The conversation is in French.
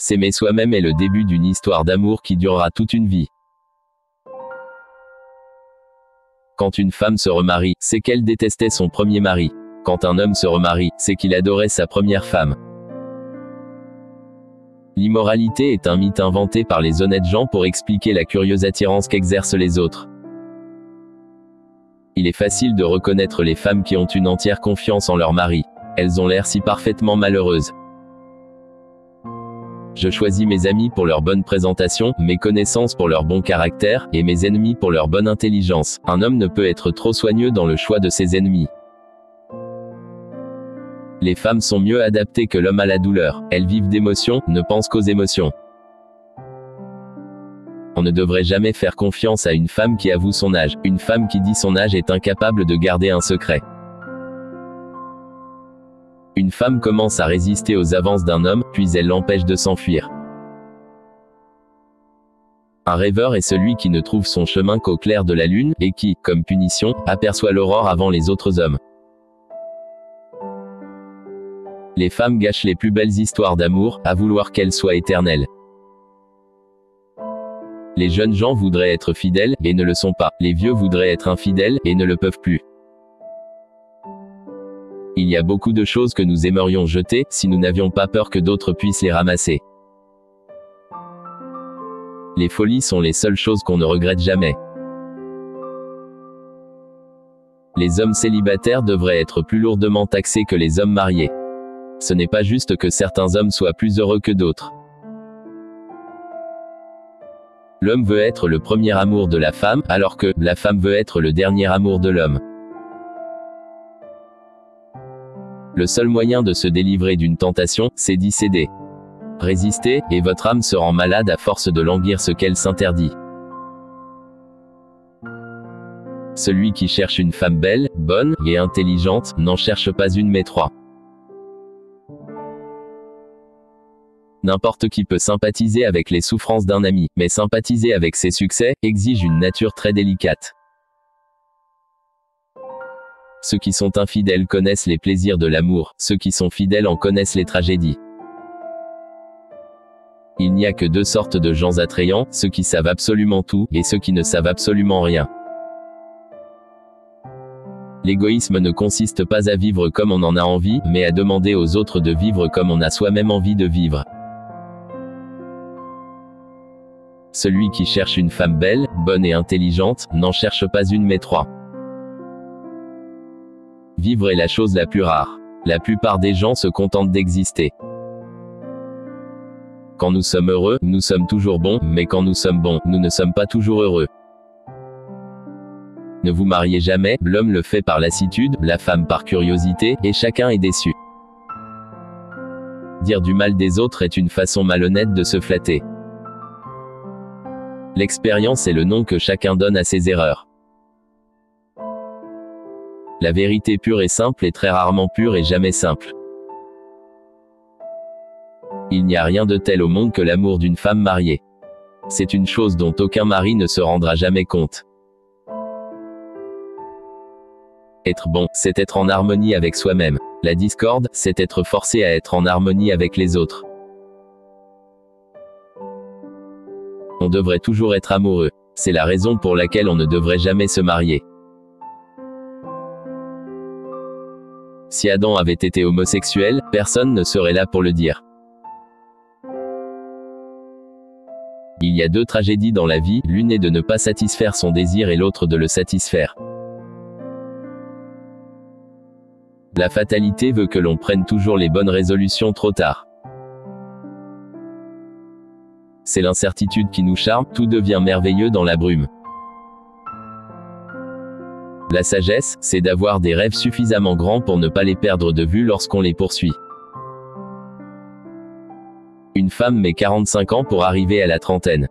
S'aimer soi-même est le début d'une histoire d'amour qui durera toute une vie. Quand une femme se remarie, c'est qu'elle détestait son premier mari. Quand un homme se remarie, c'est qu'il adorait sa première femme. L'immoralité est un mythe inventé par les honnêtes gens pour expliquer la curieuse attirance qu'exercent les autres. Il est facile de reconnaître les femmes qui ont une entière confiance en leur mari. Elles ont l'air si parfaitement malheureuses. Je choisis mes amis pour leur bonne présentation, mes connaissances pour leur bon caractère, et mes ennemis pour leur bonne intelligence. Un homme ne peut être trop soigneux dans le choix de ses ennemis. Les femmes sont mieux adaptées que l'homme à la douleur. Elles vivent d'émotions, ne pensent qu'aux émotions. On ne devrait jamais faire confiance à une femme qui avoue son âge. Une femme qui dit son âge est incapable de garder un secret. Une femme commence à résister aux avances d'un homme, puis elle l'empêche de s'enfuir. Un rêveur est celui qui ne trouve son chemin qu'au clair de la lune, et qui, comme punition, aperçoit l'aurore avant les autres hommes. Les femmes gâchent les plus belles histoires d'amour, à vouloir qu'elles soient éternelles. Les jeunes gens voudraient être fidèles, et ne le sont pas. Les vieux voudraient être infidèles, et ne le peuvent plus. Il y a beaucoup de choses que nous aimerions jeter, si nous n'avions pas peur que d'autres puissent les ramasser. Les folies sont les seules choses qu'on ne regrette jamais. Les hommes célibataires devraient être plus lourdement taxés que les hommes mariés. Ce n'est pas juste que certains hommes soient plus heureux que d'autres. L'homme veut être le premier amour de la femme, alors que la femme veut être le dernier amour de l'homme. Le seul moyen de se délivrer d'une tentation, c'est d'y céder. Résistez, et votre âme se rend malade à force de languir ce qu'elle s'interdit. Celui qui cherche une femme belle, bonne, et intelligente, n'en cherche pas une mais trois. N'importe qui peut sympathiser avec les souffrances d'un ami, mais sympathiser avec ses succès, exige une nature très délicate. Ceux qui sont infidèles connaissent les plaisirs de l'amour, ceux qui sont fidèles en connaissent les tragédies. Il n'y a que deux sortes de gens attrayants, ceux qui savent absolument tout, et ceux qui ne savent absolument rien. L'égoïsme ne consiste pas à vivre comme on en a envie, mais à demander aux autres de vivre comme on a soi-même envie de vivre. Celui qui cherche une femme belle, bonne et intelligente, n'en cherche pas une mais trois. Vivre est la chose la plus rare. La plupart des gens se contentent d'exister. Quand nous sommes heureux, nous sommes toujours bons, mais quand nous sommes bons, nous ne sommes pas toujours heureux. Ne vous mariez jamais, l'homme le fait par lassitude, la femme par curiosité, et chacun est déçu. Dire du mal des autres est une façon malhonnête de se flatter. L'expérience est le nom que chacun donne à ses erreurs. La vérité pure et simple est très rarement pure et jamais simple. Il n'y a rien de tel au monde que l'amour d'une femme mariée. C'est une chose dont aucun mari ne se rendra jamais compte. Être bon, c'est être en harmonie avec soi-même. La discorde, c'est être forcé à être en harmonie avec les autres. On devrait toujours être amoureux. C'est la raison pour laquelle on ne devrait jamais se marier. Si Adam avait été homosexuel, personne ne serait là pour le dire. Il y a deux tragédies dans la vie, l'une est de ne pas satisfaire son désir et l'autre de le satisfaire. La fatalité veut que l'on prenne toujours les bonnes résolutions trop tard. C'est l'incertitude qui nous charme, tout devient merveilleux dans la brume. La sagesse, c'est d'avoir des rêves suffisamment grands pour ne pas les perdre de vue lorsqu'on les poursuit. Une femme met 45 ans pour arriver à la trentaine.